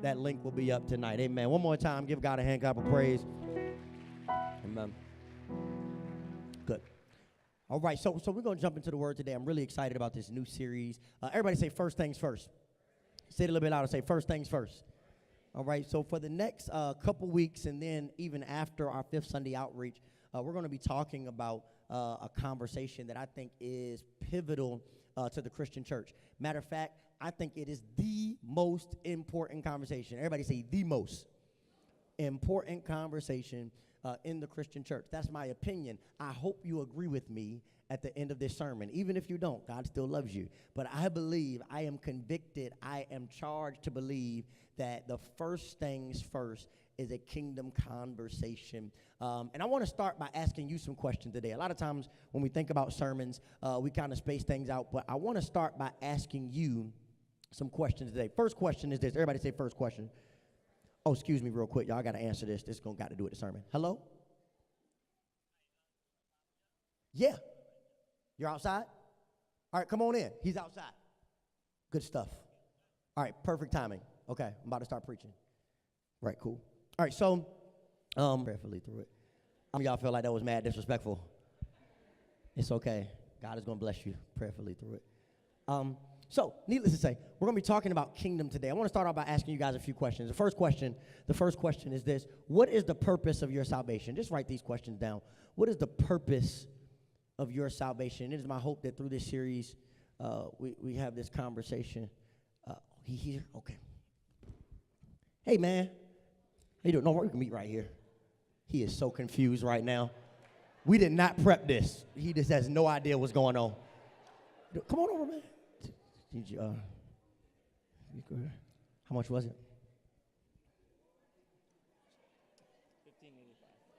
That link will be up tonight. Amen. One more time, give God a hand clap of praise. Amen. Good. All right, so we're going to jump into the word today. I'm really excited about this new series. Everybody say first things first. Say it a little bit louder. Say first things first. All right, so for the next couple weeks and then even after our fifth Sunday outreach, we're going to be talking about a conversation that I think is pivotal to the Christian church. Matter of fact, I think it is the most important conversation. Everybody say the most important conversation in the Christian church. That's my opinion. I hope you agree with me at the end of this sermon. Even if you don't, God still loves you. But I believe, I am convicted, I am charged to believe that the first things first is a kingdom conversation. And I want to start by asking you some questions today. A lot of times when we think about sermons, we kind of space things out. But I want to start by asking you some questions today. First question is this. Everybody say first question. Oh, excuse me real quick. Y'all got to answer this. This got to do with the sermon. Hello? Yeah. You're outside? All right, come on in. He's outside. Good stuff. All right, perfect timing. Okay, I'm about to start preaching. Right, cool. All right, so prayerfully through it. Some of y'all feel like that was mad disrespectful. It's okay. God is going to bless you prayerfully through it. So, needless to say, we're going to be talking about kingdom today. I want to start off by asking you guys a few questions. The first question is this. What is the purpose of your salvation? Just write these questions down. What is the purpose of your salvation? It is my hope that through this series, we have this conversation. He here? Okay. Hey, man. How you doing? No, we can meet right here. He is so confused right now. We did not prep this. He just has no idea what's going on. Come on over, man. Did you, how much was it?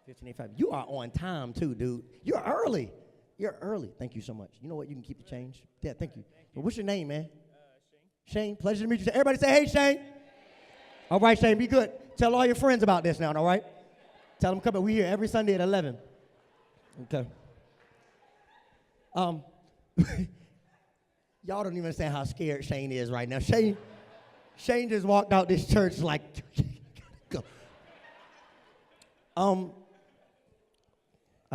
$15.85. You are on time too, dude. You're early. You're early. Thank you so much. You know what? You can keep the change. Yeah, thank you. Well, what's your name, man? Shane. Shane. Pleasure to meet you. Everybody say, hey, Shane. All right, Shane, be good. Tell all your friends about this now, all right? Tell them come. We're here every Sunday at 11. Okay. Y'all don't even understand how scared Shane is right now. Shane just walked out this church like, go. I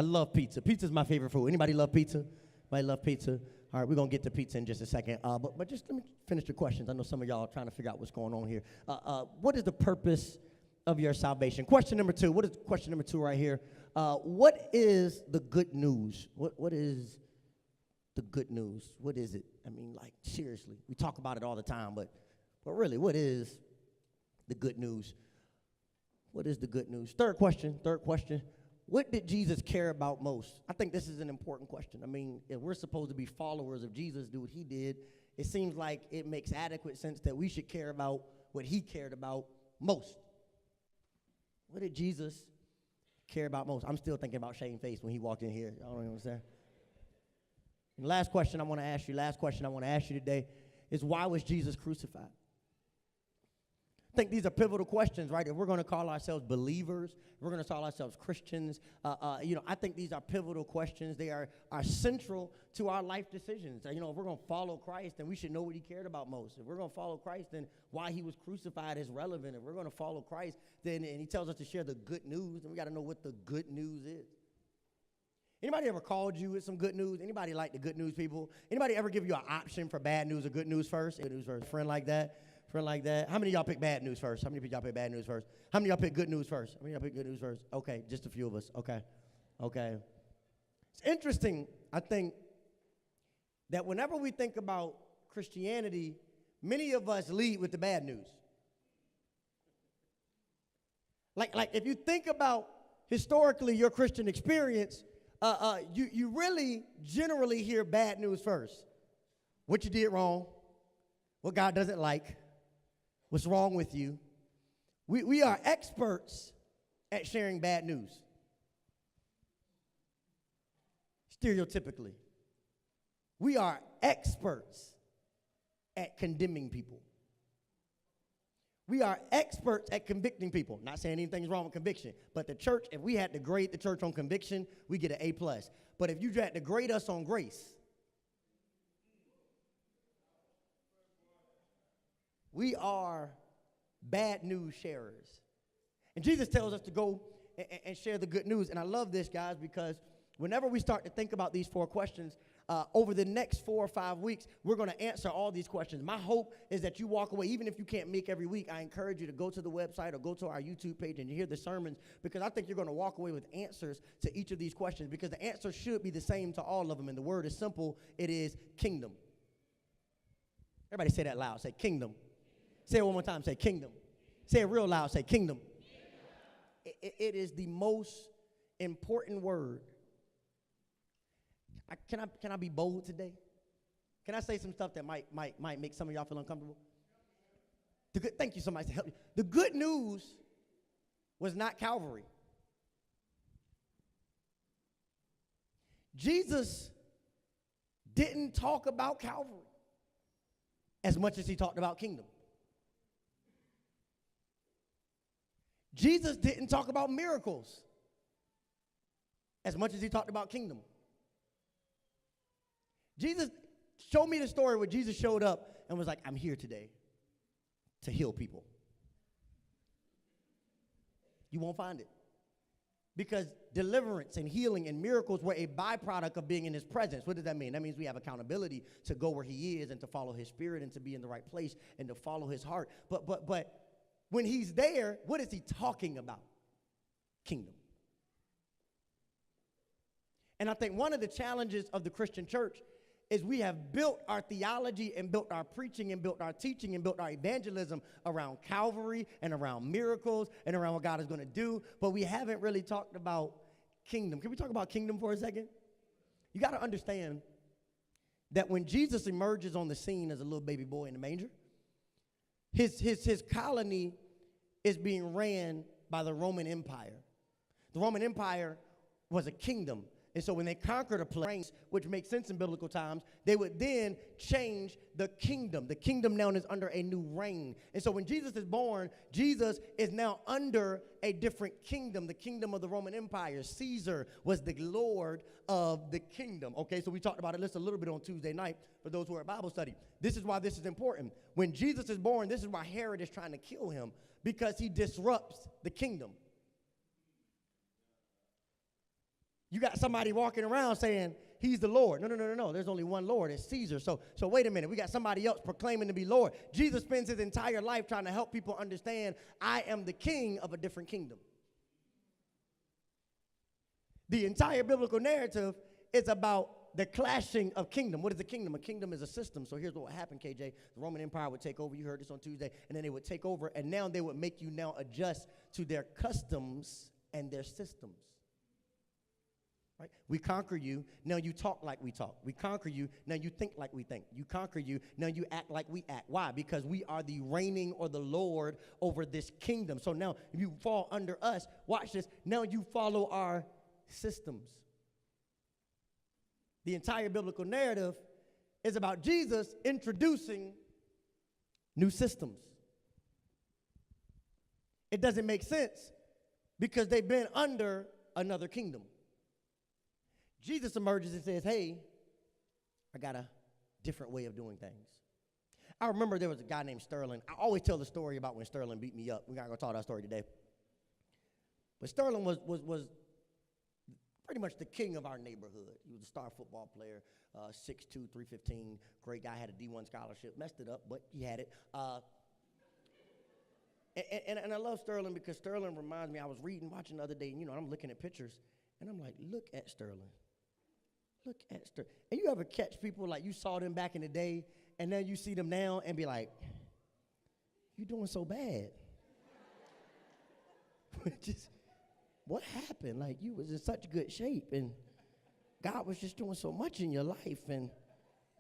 love pizza. Pizza's my favorite food. Anybody love pizza? Anybody love pizza? All right, we're going to get to pizza in just a second. But just let me finish the questions. I know some of y'all are trying to figure out what's going on here. What is the purpose of your salvation? Question number two. What is question number two right here? What is the good news? What is the good news? What is it? I mean, like, seriously. We talk about it all the time, but really, what is the good news? What is the good news? Third question. What did Jesus care about most? I think this is an important question. I mean, if we're supposed to be followers of Jesus, do what he did, it seems like it makes adequate sense that we should care about what he cared about most. What did Jesus care about most? I'm still thinking about Shane's face when he walked in here. I don't even understand. And the last question I want to ask you today is, why was Jesus crucified? I think these are pivotal questions, right? If we're going to call ourselves believers, if we're going to call ourselves Christians, I think these are pivotal questions. They are central to our life decisions. If we're going to follow Christ, then we should know what he cared about most. If we're going to follow Christ, then why he was crucified is relevant. If we're going to follow Christ, then and he tells us to share the good news, then we got to know what the good news is. Anybody ever called you with some good news? Anybody like the good news people? Anybody ever give you an option for bad news or good news first? Good news first. Friend like that? How many of y'all pick bad news first? How many of y'all pick bad news first? How many of y'all pick good news first? How many of y'all pick good news first? Okay, just a few of us. Okay. It's interesting, I think, that whenever we think about Christianity, many of us lead with the bad news. Like if you think about historically your Christian experience, you really generally hear bad news first. What you did wrong, what God doesn't like, what's wrong with you. We are experts at sharing bad news. Stereotypically. We are experts at condemning people. We are experts at convicting people. Not saying anything's wrong with conviction, but the church, if we had to grade the church on conviction, we get an A+. But if you had to grade us on grace, we are bad news sharers. And Jesus tells us to go and share the good news. And I love this, guys, because whenever we start to think about these 4 questions, over the next 4 or 5 weeks, we're going to answer all these questions. My hope is that you walk away, even if you can't make every week, I encourage you to go to the website or go to our YouTube page and you hear the sermons, because I think you're going to walk away with answers to each of these questions, because the answer should be the same to all of them. And the word is simple. It is kingdom. Everybody say that loud. Say kingdom. Say it one more time. Say kingdom. Say it real loud. Say kingdom. It is the most important word. Can I be bold today? Can I say some stuff that might make some of y'all feel uncomfortable? Thank you so much to help you. The good news was not Calvary. Jesus didn't talk about Calvary as much as he talked about kingdom. Jesus didn't talk about miracles as much as he talked about kingdom. Jesus, show me the story where Jesus showed up and was like, I'm here today to heal people. You won't find it. Because deliverance and healing and miracles were a byproduct of being in his presence. What does that mean? That means we have accountability to go where he is and to follow his spirit and to be in the right place and to follow his heart. But when he's there, what is he talking about? Kingdom. And I think one of the challenges of the Christian church is we have built our theology and built our preaching and built our teaching and built our evangelism around Calvary and around miracles and around what God is going to do, but we haven't really talked about kingdom. Can we talk about kingdom for a second? You got to understand that when Jesus emerges on the scene as a little baby boy in the manger, his colony is being ran by the Roman Empire. The Roman Empire was a kingdom. And so when they conquered a place, which makes sense in biblical times, they would then change the kingdom. The kingdom now is under a new reign. And so when Jesus is born, Jesus is now under a different kingdom, the kingdom of the Roman Empire. Caesar was the Lord of the kingdom. Okay, so we talked about it just a little bit on Tuesday night for those who are at Bible study. This is why this is important. When Jesus is born, this is why Herod is trying to kill him, because he disrupts the kingdom. You got somebody walking around saying he's the Lord. No. There's only one Lord. It's Caesar. So wait a minute. We got somebody else proclaiming to be Lord. Jesus spends his entire life trying to help people understand I am the king of a different kingdom. The entire biblical narrative is about the clashing of kingdom. What is a kingdom? A kingdom is a system. So here's what would happen, KJ. The Roman Empire would take over. You heard this on Tuesday. And then they would take over. And now they would make you now adjust to their customs and their systems. Right? We conquer you, now you talk like we talk. We conquer you, now you think like we think. You conquer you, now you act like we act. Why? Because we are the reigning or the Lord over this kingdom. So now if you fall under us, watch this, now you follow our systems. The entire biblical narrative is about Jesus introducing new systems. It doesn't make sense because they've been under another kingdom. Jesus emerges and says, hey, I got a different way of doing things. I remember there was a guy named Sterling. I always tell the story about when Sterling beat me up. We're not going to talk that story today. But Sterling was pretty much the king of our neighborhood. He was a star football player, 6'2", 315, great guy, had a D1 scholarship. Messed it up, but he had it. And I love Sterling because Sterling reminds me, I was watching the other day, and I'm looking at pictures, and I'm like, look at Sterling. Look at Sterling. And you ever catch people like you saw them back in the day, and then you see them now and be like, you doing so bad. Just, what happened? Like, you was in such good shape, and God was just doing so much in your life, and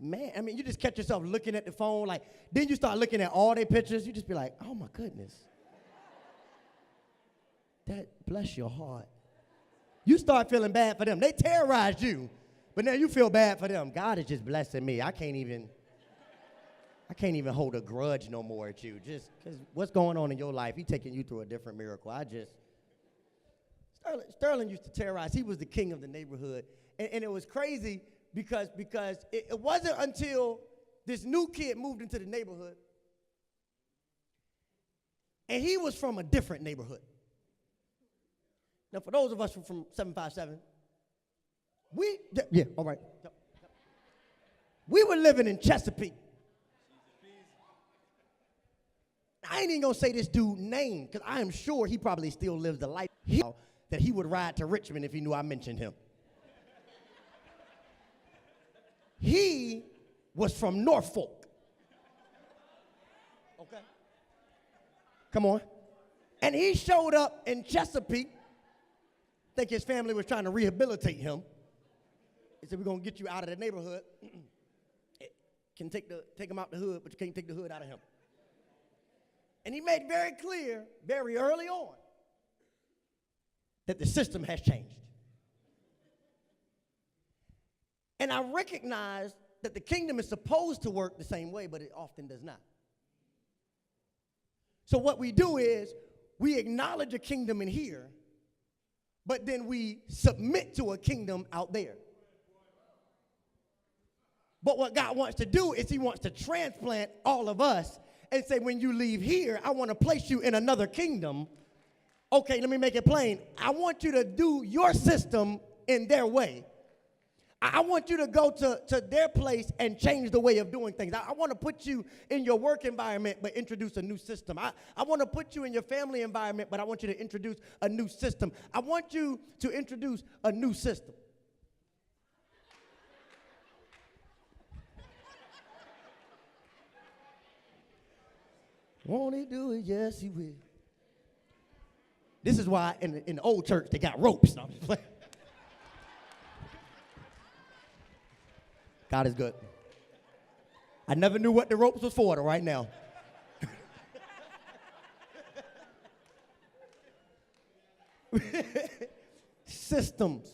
man, I mean, you just catch yourself looking at the phone, like, then you start looking at all their pictures, you just be like, oh my goodness. That bless your heart. You start feeling bad for them. They terrorized you, but now you feel bad for them. God is just blessing me. I can't even hold a grudge no more at you. Just because what's going on in your life, he's taking you through a different miracle. Sterling used to terrorize. He was the king of the neighborhood. And it was crazy because it wasn't until this new kid moved into the neighborhood And he was from a different neighborhood. Now, for those of us from 757, all right. We were living in Chesapeake. I ain't even gonna say this dude's name, because I am sure he probably still lives the life that he would ride to Richmond if he knew I mentioned him. He was from Norfolk. Okay. Come on. And he showed up in Chesapeake. I think his family was trying to rehabilitate him. He said, we're gonna get you out of the neighborhood. Can take him out the hood, but you can't take the hood out of him. And he made very clear, very early on, that the system has changed. And I recognize that the kingdom is supposed to work the same way, but it often does not. So what we do is we acknowledge a kingdom in here, but then we submit to a kingdom out there. But what God wants to do is he wants to transplant all of us and say, when you leave here, I want to place you in another kingdom. Okay, let me make it plain. I want you to do your system in their way. I want you to go to their place and change the way of doing things. I want to put you in your work environment, but introduce a new system. I want to put you in your family environment, but I want you to introduce a new system. I want you to introduce a new system. Won't he do it? Yes, he will. This is why in the old church they got ropes. No, I'm just playing. God is good. I never knew what the ropes was for right now. Systems.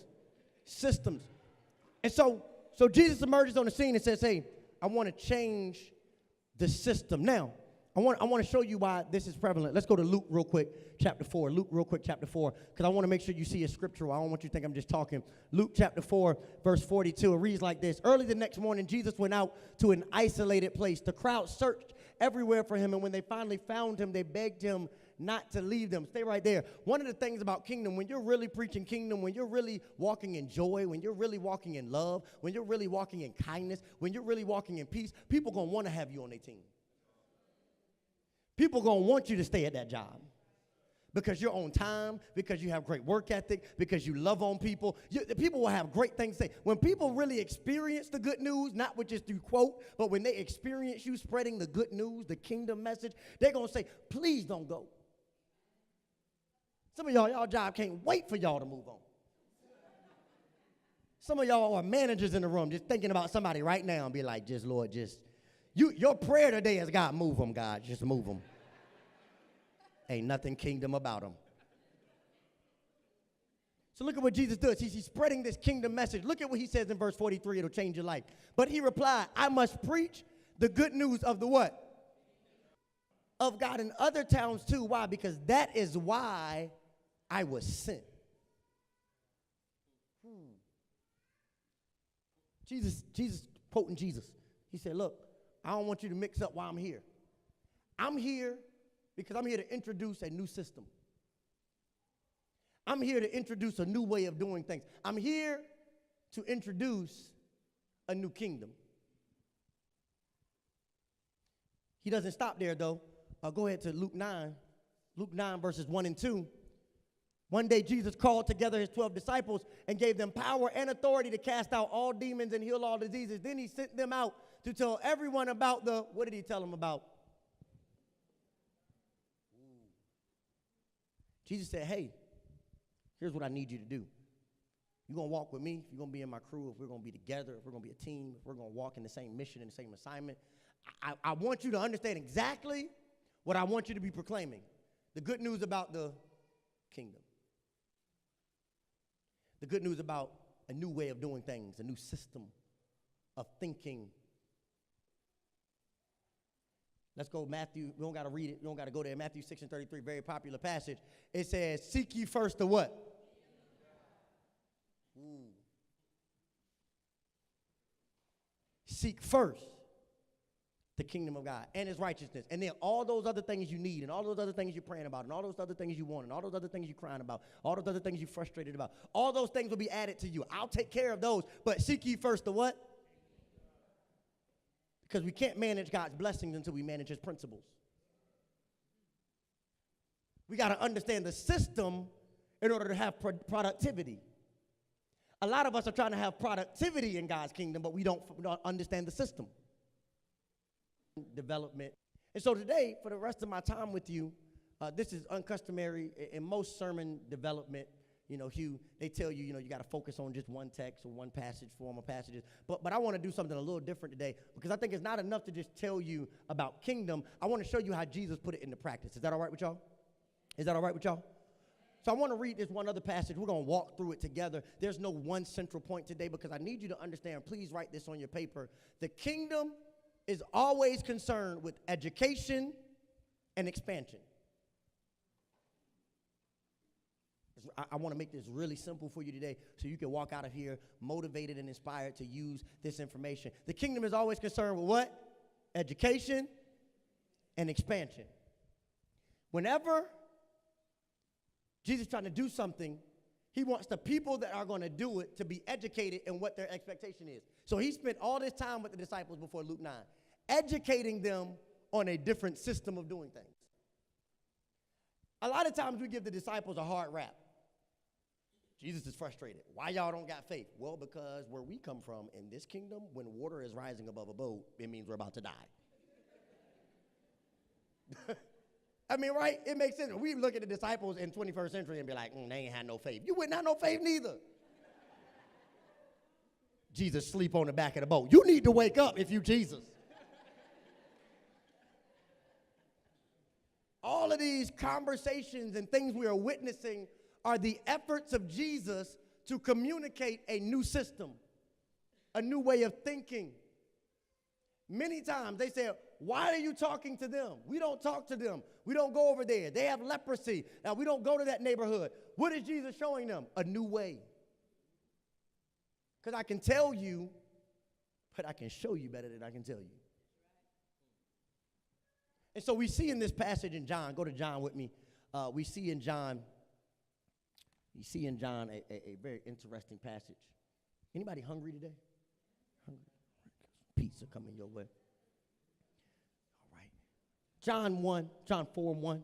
And so Jesus emerges on the scene and says, hey, I want to change the system. Now, I want to show you why this is prevalent. Let's go to Luke real quick, chapter 4. Luke real quick, chapter 4, because I want to make sure you see a scripture. I don't want you to think I'm just talking. Luke chapter 4, verse 42. It reads like this. Early the next morning, Jesus went out to an isolated place. The crowd searched everywhere for him, and when they finally found him, they begged him not to leave them. Stay right there. One of the things about kingdom, when you're really preaching kingdom, when you're really walking in joy, when you're really walking in love, when you're really walking in kindness, when you're really walking in peace, people going to want to have you on their team. People going to want you to stay at that job because you're on time, because you have great work ethic, because you love on people. People will have great things to say. When people really experience the good news, not with just through quote, but when they experience you spreading the good news, the kingdom message, they're going to say, please don't go. Some of y'all job can't wait for y'all to move on. Some of y'all are managers in the room just thinking about somebody right now and be like, just Lord, just. Your prayer today is, God, move them, God. Just move them. Ain't nothing kingdom about them. So look at what Jesus does. He's spreading this kingdom message. Look at what he says in verse 43. It'll change your life. But he replied, I must preach the good news of the what? Of God in other towns too. Why? Because that is why I was sent. Jesus quoting Jesus. He said, look, I don't want you to mix up why I'm here. I'm here because I'm here to introduce a new system. I'm here to introduce a new way of doing things. I'm here to introduce a new kingdom. He doesn't stop there, though. Go ahead to Luke 9. Luke 9, verses 1 and 2. One day, Jesus called together his 12 disciples and gave them power and authority to cast out all demons and heal all diseases. Then he sent them out to tell everyone about what did he tell them about? Jesus said, hey, here's what I need you to do. You're going to walk with me. You're going to be in my crew. If we're going to be together, if we're going to be a team, if we're going to walk in the same mission and the same assignment, I want you to understand exactly what I want you to be proclaiming. The good news about the kingdom. The good news about a new way of doing things, a new system of thinking. Let's go Matthew. We don't got to read it. We don't got to go there. Matthew 6 and 33, very popular passage. It says, seek ye first the what? Seek first the kingdom of God and his righteousness. And then all those other things you need and all those other things you're praying about and all those other things you want and all those other things you're crying about, all those other things you're frustrated about, all those things will be added to you. I'll take care of those, but seek ye first the what? Because we can't manage God's blessings until we manage his principles. We got to understand the system in order to have productivity. A lot of us are trying to have productivity in God's kingdom, but we don't understand the system. Development. And so today, for the rest of my time with you, this is uncustomary in most sermon development. You know, Hugh, they tell you, you got to focus on just one text or one passage, form of passages. But I want to do something a little different today because I think it's not enough to just tell you about kingdom. I want to show you how Jesus put it into practice. Is that all right with y'all? Is that all right with y'all? So I want to read this one other passage. We're going to walk through it together. There's no one central point today because I need you to understand. Please write this on your paper. The kingdom is always concerned with education and expansion. I want to make this really simple for you today so you can walk out of here motivated and inspired to use this information. The kingdom is always concerned with what? Education and expansion. Whenever Jesus is trying to do something, he wants the people that are going to do it to be educated in what their expectation is. So he spent all this time with the disciples before Luke 9, educating them on a different system of doing things. A lot of times we give the disciples a hard rap. Jesus is frustrated. Why y'all don't got faith? Well, because where we come from in this kingdom, when water is rising above a boat, it means we're about to die. I mean, right? It makes sense. We look at the disciples in 21st century and be like, they ain't had no faith. You wouldn't have no faith neither. Jesus sleep on the back of the boat. You need to wake up if you Jesus. All of these conversations and things we are witnessing are the efforts of Jesus to communicate a new system, a new way of thinking. Many times they say, why are you talking to them? We don't talk to them. We don't go over there. They have leprosy. Now, we don't go to that neighborhood. What is Jesus showing them? A new way. Because I can tell you, but I can show you better than I can tell you. And so we see in this passage in John, go to John with me. We see in John a very interesting passage. Anybody hungry today? Hungry? Pizza coming your way. All right. John 4:1.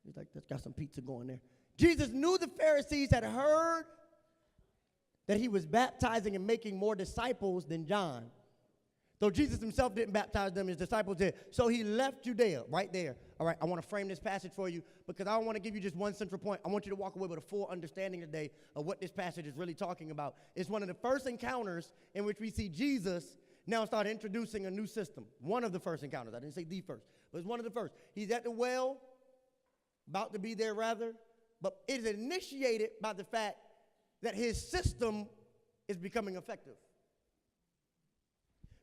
He's like, that's got some pizza going there. Jesus knew the Pharisees had heard that he was baptizing and making more disciples than John. Though Jesus himself didn't baptize them, his disciples did. So he left Judea right there. All right, I want to frame this passage for you because I don't want to give you just one central point. I want you to walk away with a full understanding today of what this passage is really talking about. It's one of the first encounters in which we see Jesus now start introducing a new system. One of the first encounters. I didn't say the first, but it's one of the first. He's at the well, about to be there rather, but it is initiated by the fact that his system is becoming effective.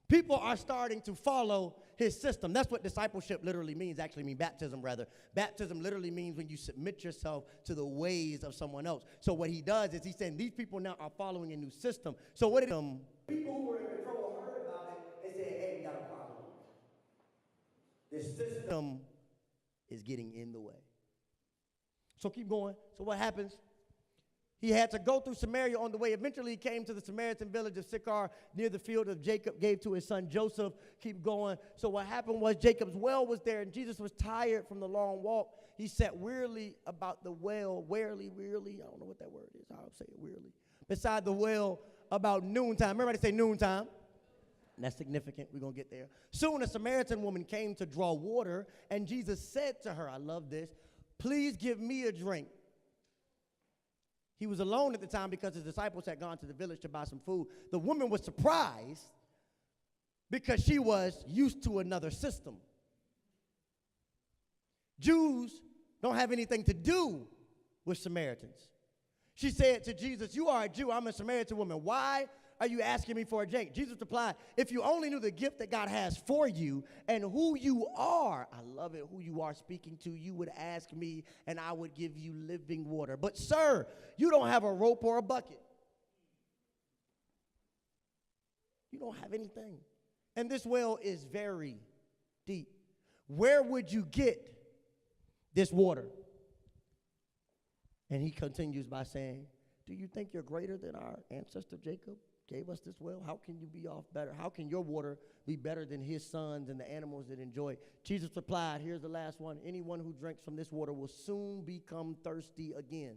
People are starting to follow his system. That's what discipleship literally means, baptism rather. Baptism literally means when you submit yourself to the ways of someone else. So what he does is he's saying these people now are following a new system. So what people who were in control heard about it and said, hey, we got a problem. This system is getting in the way. So keep going. So what happens? He had to go through Samaria on the way. Eventually, he came to the Samaritan village of Sychar near the field of Jacob gave to his son Joseph. Keep going. So what happened was Jacob's well was there, and Jesus was tired from the long walk. He sat wearily about the well, wearily, I don't know what that word is. I'll say it wearily. Beside the well about noontime. Everybody say noontime. That's significant. We're going to get there. Soon a Samaritan woman came to draw water, and Jesus said to her, I love this, please give me a drink. He was alone at the time because his disciples had gone to the village to buy some food. The woman was surprised because she was used to another system. Jews don't have anything to do with Samaritans. She said to Jesus, you are a Jew, I'm a Samaritan woman. Why are you asking me for a drink? Jesus replied, if you only knew the gift that God has for you and who you are, I love it, who you are speaking to, you would ask me and I would give you living water. But sir, you don't have a rope or a bucket. You don't have anything. And this well is very, deep. Where would you get this water? And he continues by saying, do you think you're greater than our ancestor Jacob gave us this well? How can you be off better? How can your water be better than his sons and the animals that enjoy it? Jesus replied, here's the last one. Anyone who drinks from this water will soon become thirsty again.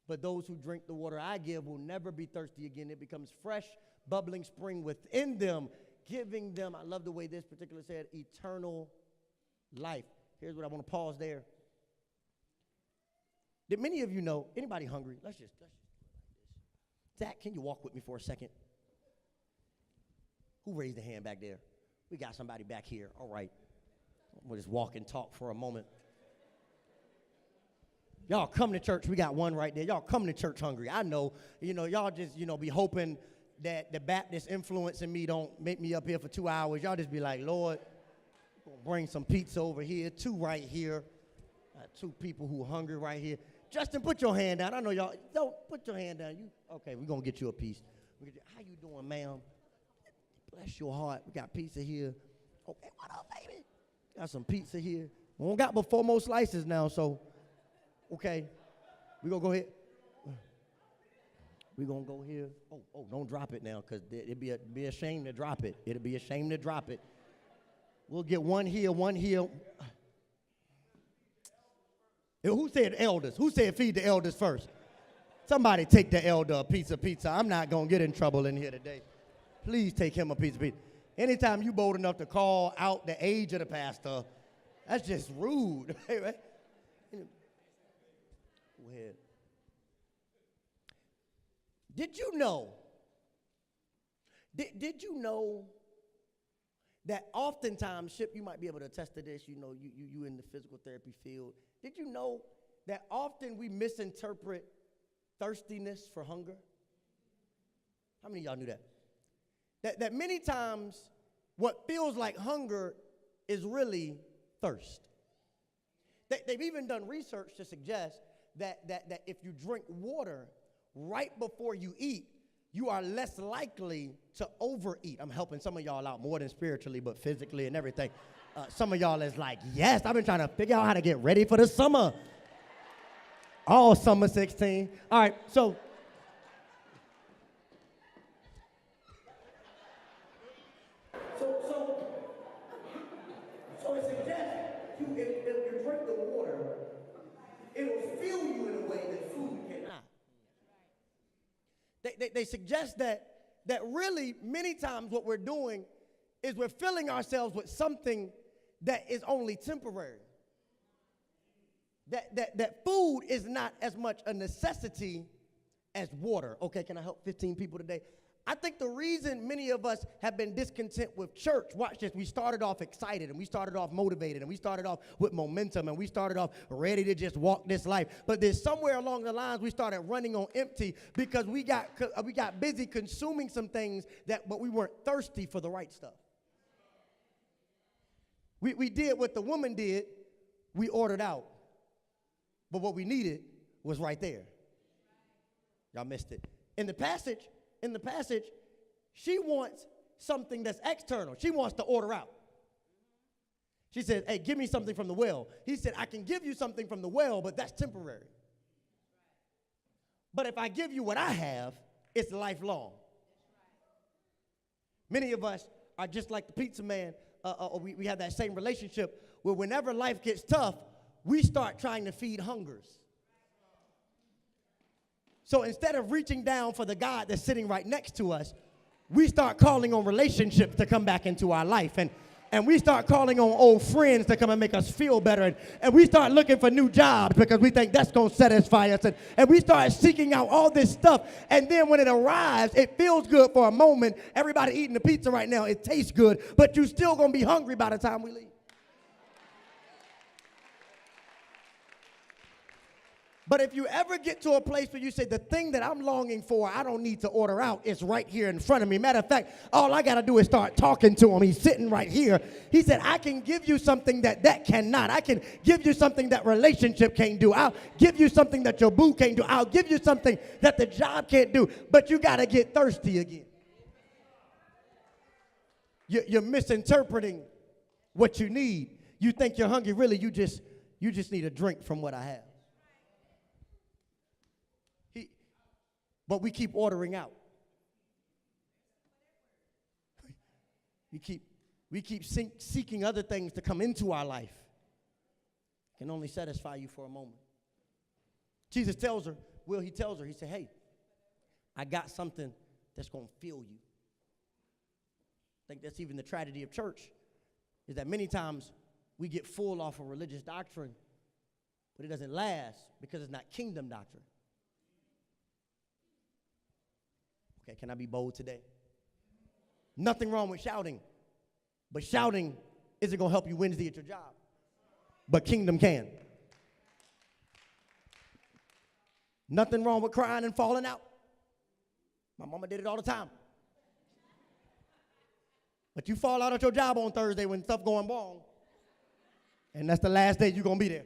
But those who drink the water I give will never be thirsty again. It becomes fresh, bubbling spring within them, giving them, I love the way this particular said, eternal life. Here's what I want to pause there. Did many of you know, anybody hungry? Let's just do it like this. Zach, can you walk with me for a second? Who raised a hand back there? We got somebody back here. All right. We'll just walk and talk for a moment. Y'all come to church. We got one right there. Y'all come to church hungry. I know, y'all just, be hoping that the Baptist influence in me don't make me up here for 2 hours. Y'all just be like, Lord, bring some pizza over here, 2 right here. 2 people who hungry right here. Justin, put your hand down. I know y'all. Don't put your hand down. Okay, we're going to get you a piece. How you doing, ma'am? Bless your heart. We got pizza here. Okay, what up, baby? Got some pizza here. We don't got but 4 more slices now, so, okay. We're going to go ahead. We're going to go here. Oh, don't drop it now, because it'd be a shame to drop it. It'd be a shame to drop it. We'll get one here, one here. Who said elders? Who said feed the elders first? Somebody take the elder a piece of pizza. I'm not going to get in trouble in here today. Please take him a piece of pizza. Anytime you bold enough to call out the age of the pastor, that's just rude. Right? Go ahead. Did you know? Did you know that oftentimes, Ship, you might be able to attest to this, you in the physical therapy field. Did you know that often we misinterpret thirstiness for hunger? How many of y'all knew that? That many times what feels like hunger is really thirst. They've even done research to suggest that if you drink water right before you eat, you are less likely to overeat. I'm helping some of y'all out more than spiritually, but physically and everything. Some of y'all is like, yes, I've been trying to figure out how to get ready for the summer. All summer 16. All right, so it suggests if you drink the water, it'll fill you in a way that food cannot. They suggest that really many times what we're doing is we're filling ourselves with something that is only temporary. That food is not as much a necessity as water. Okay, can I help 15 people today? I think the reason many of us have been discontent with church, watch this, we started off excited and we started off motivated and we started off with momentum and we started off ready to just walk this life. But there's somewhere along the lines we started running on empty because we got busy consuming some things but we weren't thirsty for the right stuff. We did what the woman did, we ordered out. But what we needed was right there. Y'all missed it. In the passage, she wants something that's external. She wants to order out. She said, hey, give me something from the well. He said, I can give you something from the well, but that's temporary. But if I give you what I have, it's lifelong. Many of us are just like the pizza man. We have that same relationship where whenever life gets tough, we start trying to feed hungers. So instead of reaching down for the God that's sitting right next to us, we start calling on relationships to come back into our life. And we start calling on old friends to come and make us feel better. And we start looking for new jobs because we think that's going to satisfy us. And we start seeking out all this stuff. And then when it arrives, it feels good for a moment. Everybody eating the pizza right now, it tastes good. But you're still going to be hungry by the time we leave. But if you ever get to a place where you say, the thing that I'm longing for, I don't need to order out, it's right here in front of me. Matter of fact, all I got to do is start talking to him. He's sitting right here. He said, I can give you something that cannot. I can give you something that relationship can't do. I'll give you something that your boo can't do. I'll give you something that the job can't do. But you got to get thirsty again. You're misinterpreting what you need. You think you're hungry. Really, you just need a drink from what I have. But we keep ordering out. We keep seeking other things to come into our life. Can only satisfy you for a moment. Jesus tells her, he tells her, he said, hey, I got something that's going to fill you. I think that's even the tragedy of church, is that many times we get full off of religious doctrine, but it doesn't last because it's not kingdom doctrine. Okay, can I be bold today? Nothing wrong with shouting, but shouting isn't going to help you Wednesday at your job. But kingdom can. Nothing wrong with crying and falling out. My mama did it all the time. But you fall out at your job on Thursday when stuff going wrong, and that's the last day you're going to be there.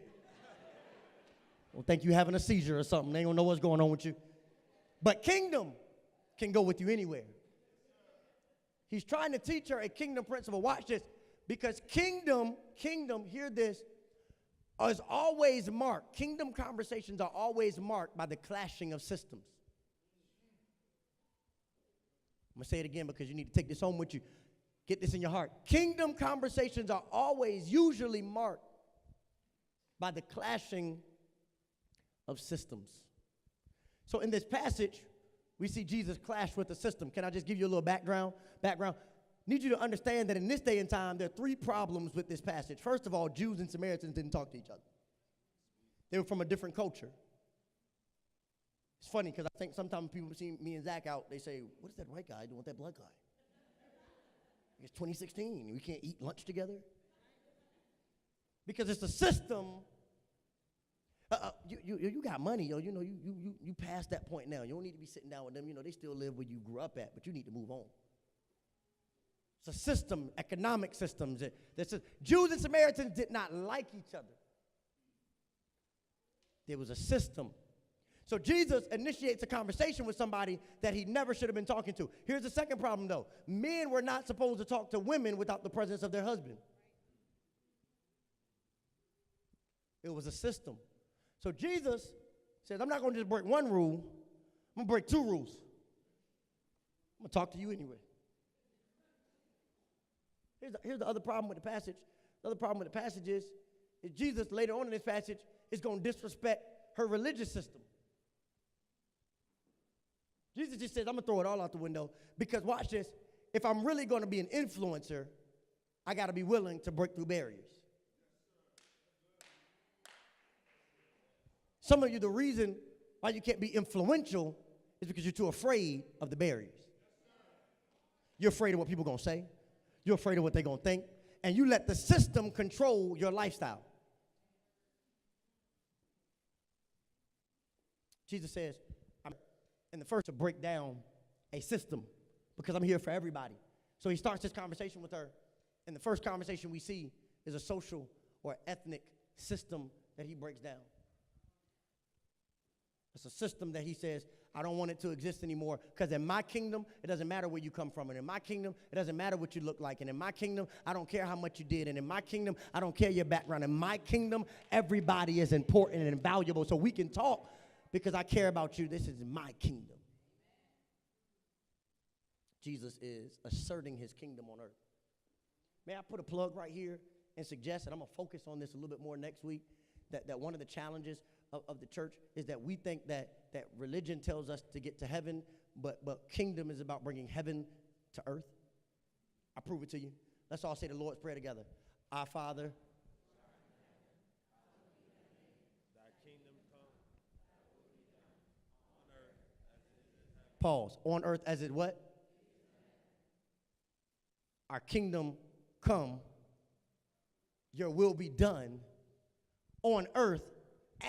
Don't think you having a seizure or something. They don't know what's going on with you. But kingdom can go with you anywhere. He's trying to teach her a kingdom principle. Watch this. Because kingdom, hear this, is always marked. Kingdom conversations are always marked by the clashing of systems. I'm going to say it again because you need to take this home with you. Get this in your heart. Kingdom conversations are always, usually marked by the clashing of systems. So in this passage, we see Jesus clash with the system. Can I just give you a little background? Need you to understand that in this day and time, there are three problems with this passage. First of all, Jews and Samaritans didn't talk to each other. They were from a different culture. It's funny because I think sometimes people see me and Zach out, they say, what is that white guy doing with that black guy? It's 2016. We can't eat lunch together. Because it's a system. You got money, yo. You know, you past that point now. You don't need to be sitting down with them. You know, they still live where you grew up at, but you need to move on. It's a system, economic systems. Jews and Samaritans did not like each other. There was a system. So Jesus initiates a conversation with somebody that he never should have been talking to. Here's the second problem, though. Men were not supposed to talk to women without the presence of their husband. It was a system. So Jesus says, I'm not going to just break one rule. I'm going to break two rules. I'm going to talk to you anyway. Here's the other problem with the passage. The other problem with the passage is Jesus, later on in this passage, is going to disrespect her religious system. Jesus just says, I'm going to throw it all out the window because, watch this, if I'm really going to be an influencer, I got to be willing to break through barriers. Some of you, the reason why you can't be influential is because you're too afraid of the barriers. You're afraid of what people are going to say. You're afraid of what they're going to think. And you let the system control your lifestyle. Jesus says, I'm in the first to break down a system because I'm here for everybody. So he starts this conversation with her. And the first conversation we see is a social or ethnic system that he breaks down. It's a system that he says, I don't want it to exist anymore because in my kingdom, it doesn't matter where you come from. And in my kingdom, it doesn't matter what you look like. And in my kingdom, I don't care how much you did. And in my kingdom, I don't care your background. In my kingdom, everybody is important and valuable. So we can talk because I care about you. This is my kingdom. Jesus is asserting his kingdom on earth. May I put a plug right here and suggest, and I'm going to focus on this a little bit more next week, that one of the challenges of the church is that we think that religion tells us to get to heaven, but kingdom is about bringing heaven to earth. I prove it to you. Let's all say the Lord's Prayer together. Our Father. Thy kingdom come. On earth as it is in heaven. Pause. On earth as it what? Our kingdom come. Your will be done on earth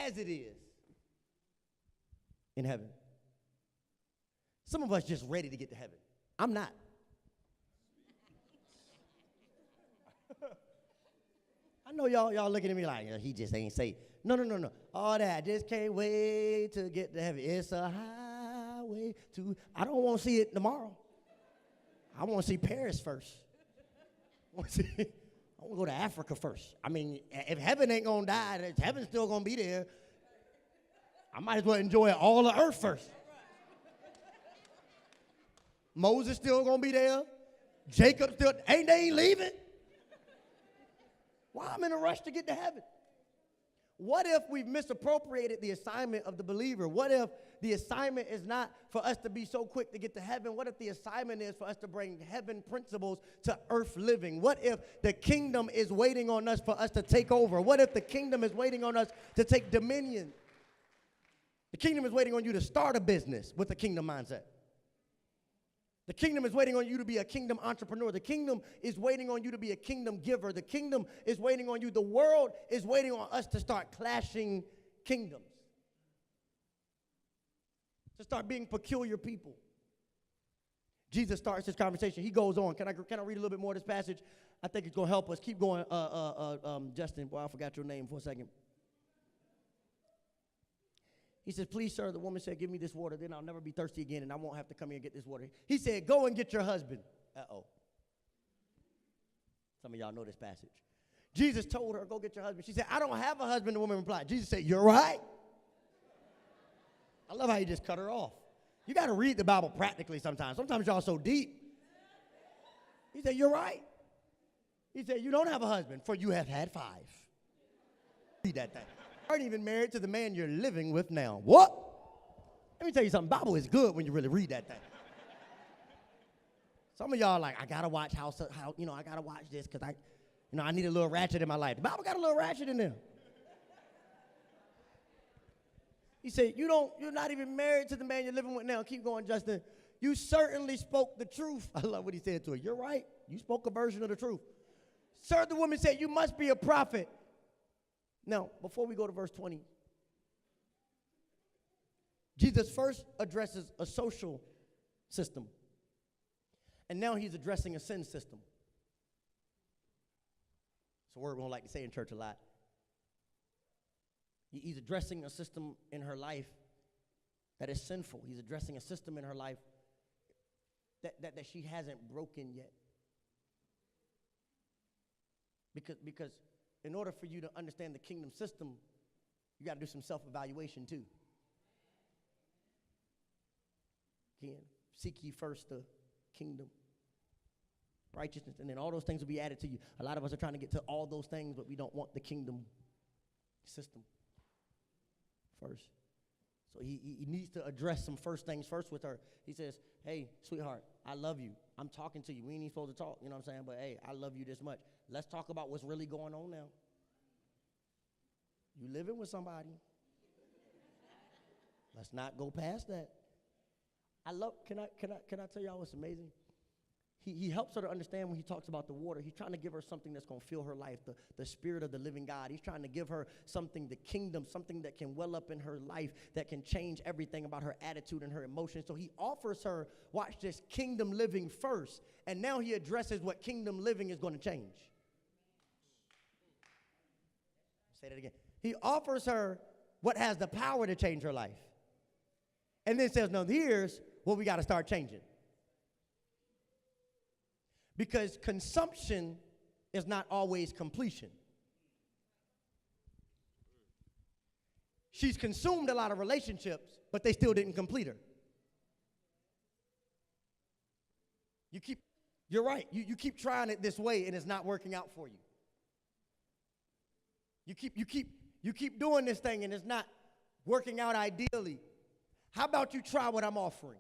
as it is in heaven. Some of us just ready to get to heaven. I'm not. I know y'all looking at me like, he just ain't saved. No. All that, I just can't wait to get to heaven. It's a highway to, I don't want to see it tomorrow. I want to see Paris first. want to go to Africa first. I mean, if heaven ain't going to die, if heaven's still going to be there, I might as well enjoy all the earth first. Moses still going to be there. Jacob still, ain't leaving? Why I'm in a rush to get to heaven? What if we've misappropriated the assignment of the believer? What if the assignment is not for us to be so quick to get to heaven? What if the assignment is for us to bring heaven principles to earth living? What if the kingdom is waiting on us for us to take over? What if the kingdom is waiting on us to take dominion? The kingdom is waiting on you to start a business with a kingdom mindset. The kingdom is waiting on you to be a kingdom entrepreneur. The kingdom is waiting on you to be a kingdom giver. The kingdom is waiting on you. The world is waiting on us to start clashing kingdoms, to start being peculiar people. Jesus starts this conversation. He goes on. Can I read a little bit more of this passage? I think it's going to help us. Keep going, Justin. Boy, I forgot your name for a second. He says, please, sir, the woman said, give me this water, then I'll never be thirsty again, and I won't have to come here and get this water. He said, go and get your husband. Uh-oh. Some of y'all know this passage. Jesus told her, go get your husband. She said, I don't have a husband, the woman replied. Jesus said, you're right. I love how he just cut her off. You got to read the Bible practically sometimes. Sometimes y'all so deep. He said, you're right. He said, you don't have a husband, for you have had 5. Read that thing. Aren't even married to the man you're living with now. What? Let me tell you something. Bible is good when you really read that thing. Some of y'all are like, I gotta watch how I gotta watch this because I need a little ratchet in my life. The Bible got a little ratchet in there. He said, you're not even married to the man you're living with now. Keep going, Justin. You certainly spoke the truth. I love what he said to her. You're right. You spoke a version of the truth. Sir, the woman said, you must be a prophet. Now, before we go to verse 20, Jesus first addresses a social system, and now he's addressing a sin system. It's a word we don't like to say in church a lot. He's addressing a system in her life that is sinful. He's addressing a system in her life that she hasn't broken yet. Because in order for you to understand the kingdom system, you got to do some self-evaluation too. Again, seek ye first the kingdom, righteousness, and then all those things will be added to you. A lot of us are trying to get to all those things, but we don't want the kingdom system first. So he needs to address some first things first with her. He says, hey, sweetheart, I love you. I'm talking to you. We ain't even supposed to talk, you know what I'm saying? But hey, I love you this much. Let's talk about what's really going on now. You living with somebody. Let's not go past that. Can I tell y'all what's amazing? He helps her to understand when he talks about the water. He's trying to give her something that's going to fill her life, the spirit of the living God. He's trying to give her something, the kingdom, something that can well up in her life, that can change everything about her attitude and her emotions. So he offers her, watch this, kingdom living first. And now he addresses what kingdom living is going to change. Say that again. He offers her what has the power to change her life. And then says, no, here's what we got to start changing. Because consumption is not always completion. She's consumed a lot of relationships, but they still didn't complete her. You're right. You keep trying it this way, and it's not working out for you. You keep doing this thing, and it's not working out ideally. How about you try what I'm offering?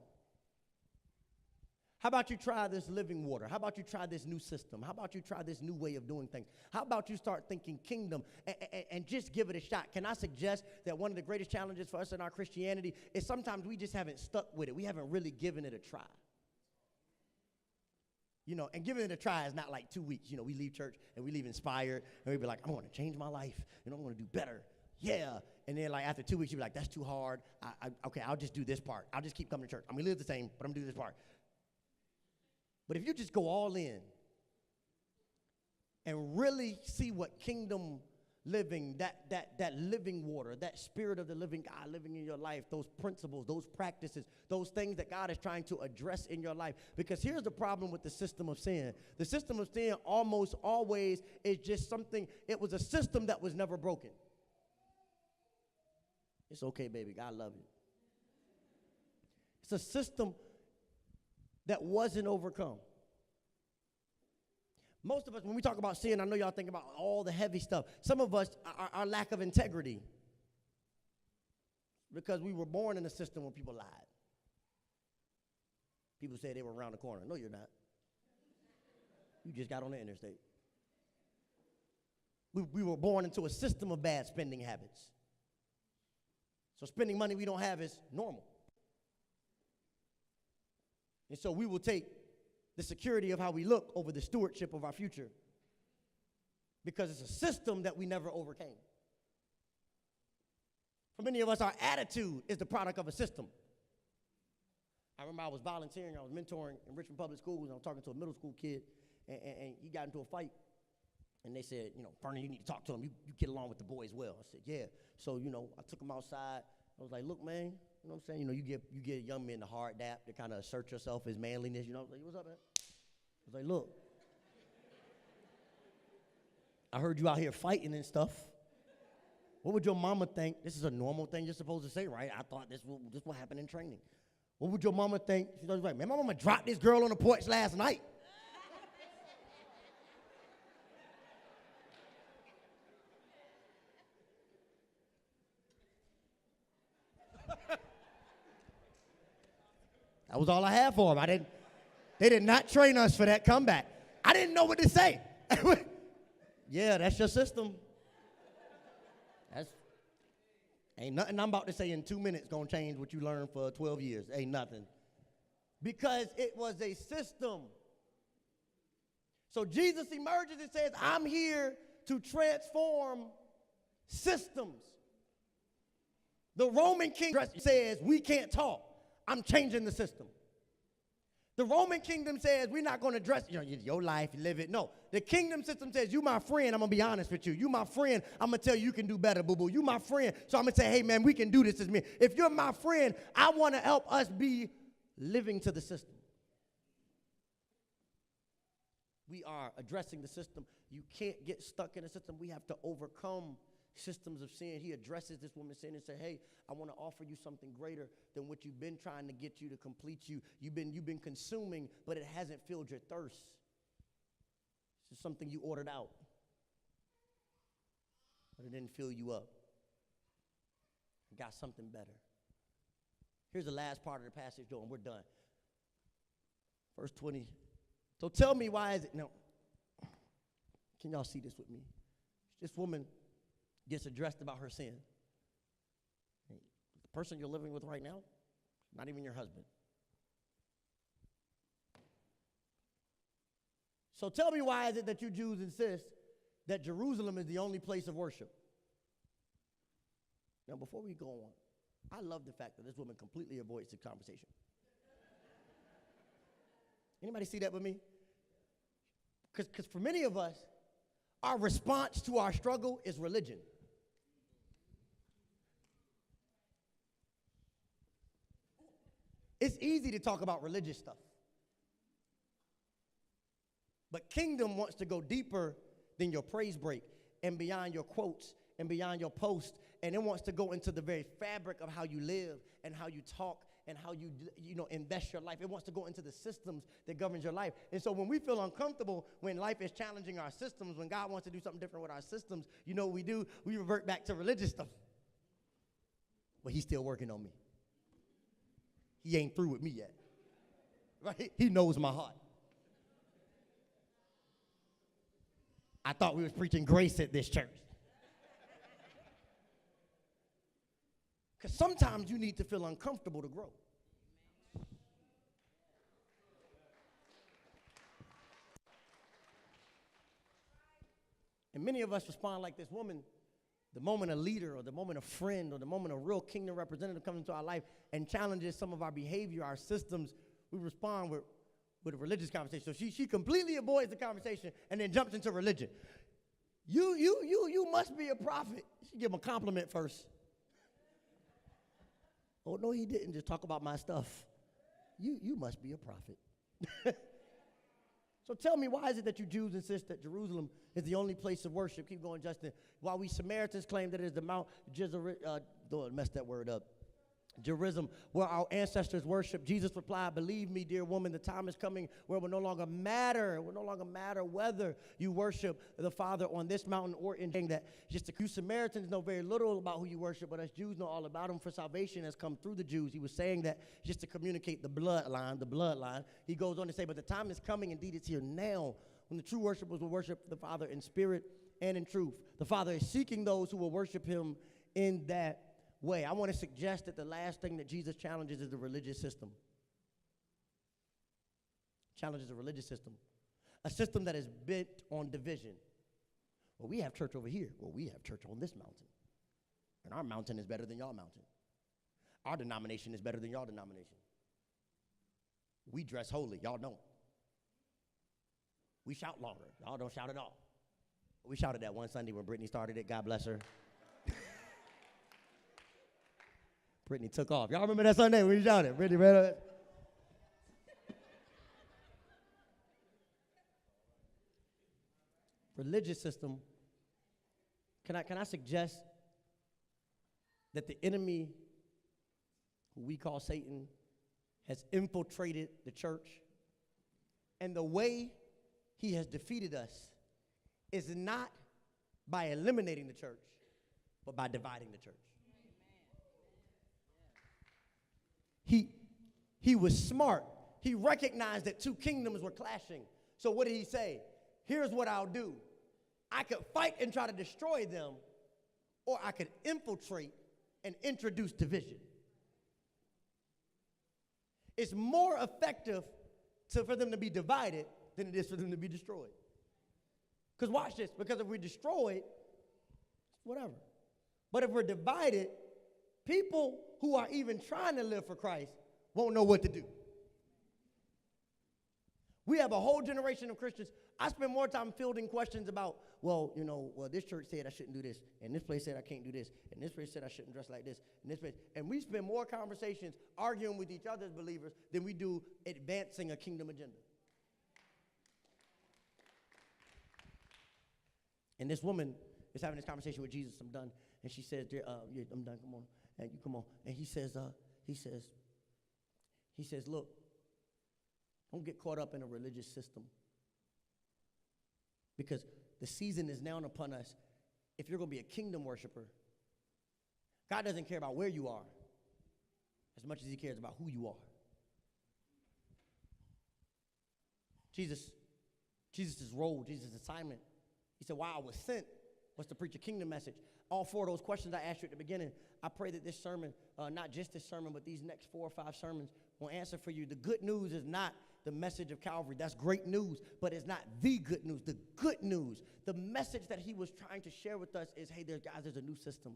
How about you try this living water? How about you try this new system? How about you try this new way of doing things? How about you start thinking kingdom and just give it a shot? Can I suggest that one of the greatest challenges for us in our Christianity is sometimes we just haven't stuck with it. We haven't really given it a try. You know, and giving it a try is not like 2 weeks. You know, we leave church and we leave inspired and we be like, I'm going to change my life and I'm going to do better. Yeah. And then like after 2 weeks, you be like, that's too hard. Okay, I'll just do this part. I'll just keep coming to church. I'm going to live the same, but I'm going to do this part. But if you just go all in and really see what kingdom living, that living water, that spirit of the living God living in your life, those principles, those practices, those things that God is trying to address in your life. Because here's the problem with the system of sin. The system of sin almost always is just something, it was a system that was never broken. It's okay, baby, God love you. It's a system that wasn't overcome. Most of us, when we talk about sin, I know y'all think about all the heavy stuff. Some of us, our lack of integrity, because we were born in a system where people lied. People say they were around the corner. No, you're not. You just got on the interstate. We were born into a system of bad spending habits. So spending money we don't have is normal. And so we will take the security of how we look over the stewardship of our future, because it's a system that we never overcame. For many of us, our attitude is the product of a system. I remember I was volunteering, I was mentoring in Richmond Public Schools, and I was talking to a middle school kid, and he got into a fight. And they said, Fernie, you need to talk to him. You get along with the boys well. I said, yeah. So, I took him outside. I was like, look, man, you know what I'm saying? You get young men the hard dap to kind of assert yourself as manliness. I was like, what's up, man? I was like, look, I heard you out here fighting and stuff. What would your mama think? This is a normal thing you're supposed to say, right? I thought this what happened in training. What would your mama think? She was like, man, my mama dropped this girl on the porch last night. That was all I had for him. They did not train us for that comeback. I didn't know what to say. Yeah, that's your system. Ain't nothing I'm about to say in 2 minutes gonna change what you learned for 12 years. Ain't nothing. Because it was a system. So Jesus emerges and says, I'm here to transform systems. The Roman king says, we can't talk. I'm changing the system. The Roman kingdom says, we're not going to dress, your life, you live it. No, the kingdom system says, you my friend, I'm going to be honest with you. You my friend, I'm going to tell you you can do better, boo-boo. You my friend, so I'm going to say, hey, man, we can do this as me. If you're my friend, I want to help us be living to the system. We are addressing the system. You can't get stuck in the system. We have to overcome systems of sin. He addresses this woman's sin and said, hey, I want to offer you something greater than what you've been trying to get you to complete you. You've been consuming, but it hasn't filled your thirst. It's something you ordered out, but it didn't fill you up. You got something better. Here's the last part of the passage, though, and we're done. Verse 20. So tell me, why is it? Now, can y'all see this with me? This woman gets addressed about her sin. The person you're living with right now, not even your husband. So tell me, why is it that you Jews insist that Jerusalem is the only place of worship? Now, before we go on, I love the fact that this woman completely avoids the conversation. Anybody see that with me? Because for many of us, our response to our struggle is religion. It's easy to talk about religious stuff. But kingdom wants to go deeper than your praise break and beyond your quotes and beyond your post. And it wants to go into the very fabric of how you live and how you talk and how you invest your life. It wants to go into the systems that governs your life. And so when we feel uncomfortable, when life is challenging our systems, when God wants to do something different with our systems, you know what we do? We revert back to religious stuff. Well, he's still working on me. He ain't through with me yet. Right? He knows my heart. I thought we was preaching grace at this church. Because sometimes you need to feel uncomfortable to grow. And many of us respond like this woman. The moment a leader or the moment a friend or the moment a real kingdom representative comes into our life and challenges some of our behavior, our systems, we respond with a religious conversation. So she completely avoids the conversation and then jumps into religion. You must be a prophet. You should give him a compliment first. Oh, no, he didn't just talk about my stuff. You must be a prophet. So tell me, why is it that you Jews insist that Jerusalem is the only place of worship? Keep going, Justin. While we Samaritans claim that it is the Mount don't mess that word up. Jerusalem, where our ancestors worship. Jesus replied, believe me, dear woman, the time is coming where it will no longer matter. It will no longer matter whether you worship the Father on this mountain or in that. Just you Samaritans know very little about who you worship, but us Jews know all about him, for salvation has come through the Jews. He was saying that just to communicate the bloodline. He goes on to say, but the time is coming, indeed it's here now, when the true worshipers will worship the Father in spirit and in truth. The Father is seeking those who will worship him in that way. I want to suggest that the last thing that Jesus challenges is the religious system. Challenges a religious system. A system that is bent on division. Well, we have church over here. Well, we have church on this mountain. And our mountain is better than y'all mountain. Our denomination is better than y'all denomination. We dress holy. Y'all don't. We shout longer. Y'all don't shout at all. We shouted that one Sunday when Brittany started it. God bless her. Brittany took off. Y'all remember that Sunday when we shouted? Brittany ran up. Religious system. Can I suggest that the enemy, who we call Satan, has infiltrated the church, and the way he has defeated us is not by eliminating the church, but by dividing the church. He was smart. He recognized that two kingdoms were clashing. So what did he say? Here's what I'll do. I could fight and try to destroy them, or I could infiltrate and introduce division. It's more effective for them to be divided than it is for them to be destroyed. Because watch this, because if we're destroyed, whatever. But if we're divided, people who are even trying to live for Christ won't know what to do. We have a whole generation of Christians. I spend more time fielding questions about, well, this church said I shouldn't do this, and this place said I can't do this, and this place said I shouldn't dress like this, and this place. And we spend more conversations arguing with each other as believers than we do advancing a kingdom agenda. And this woman is having this conversation with Jesus. I'm done. And she says, I'm done. Come on. And you come on. And he says, look, don't get caught up in a religious system. Because the season is now upon us. If you're going to be a kingdom worshiper, God doesn't care about where you are as much as he cares about who you are. Jesus' role, Jesus' assignment, he said, why I was sent was to preach a kingdom message. All four of those questions I asked you at the beginning, I pray that this sermon, not just this sermon, but these next 4 or 5 sermons will answer for you. The good news is not the message of Calvary. That's great news, but it's not the good news. The good news, the message that he was trying to share with us is, hey, there's a new system.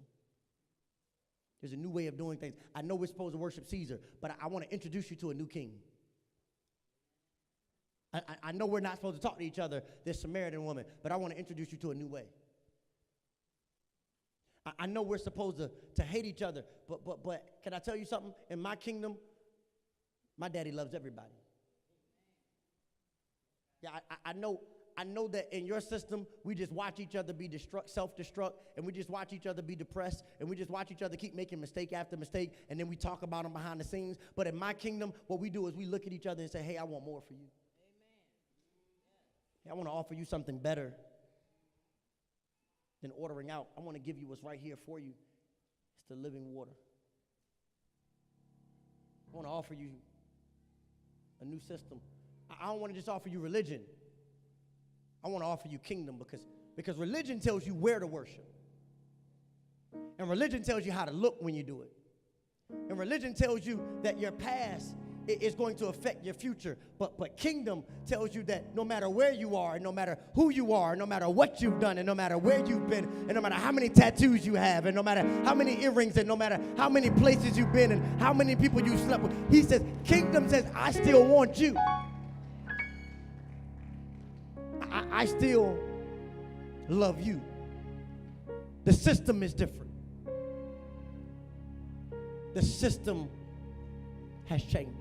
There's a new way of doing things. I know we're supposed to worship Caesar, but I want to introduce you to a new king. I know we're not supposed to talk to each other, this Samaritan woman, but I want to introduce you to a new way. I know we're supposed to hate each other, but can I tell you something? In my kingdom, my daddy loves everybody. Yeah, I know that in your system, we just watch each other be self-destruct, and we just watch each other be depressed, and we just watch each other keep making mistake after mistake, and then we talk about them behind the scenes. But in my kingdom, what we do is we look at each other and say, hey, I want more for you. I want to offer you something better than ordering out. I want to give you what's right here for you. It's the living water. I want to offer you a new system. I don't want to just offer you religion. I want to offer you kingdom because religion tells you where to worship. And religion tells you how to look when you do it. And religion tells you that your past is going to affect your future. But kingdom tells you that no matter where you are, and no matter who you are, and no matter what you've done, and no matter where you've been, and no matter how many tattoos you have, and no matter how many earrings, and no matter how many places you've been, and how many people you slept with, he says, kingdom says, I still want you. I still love you. The system is different. The system has changed.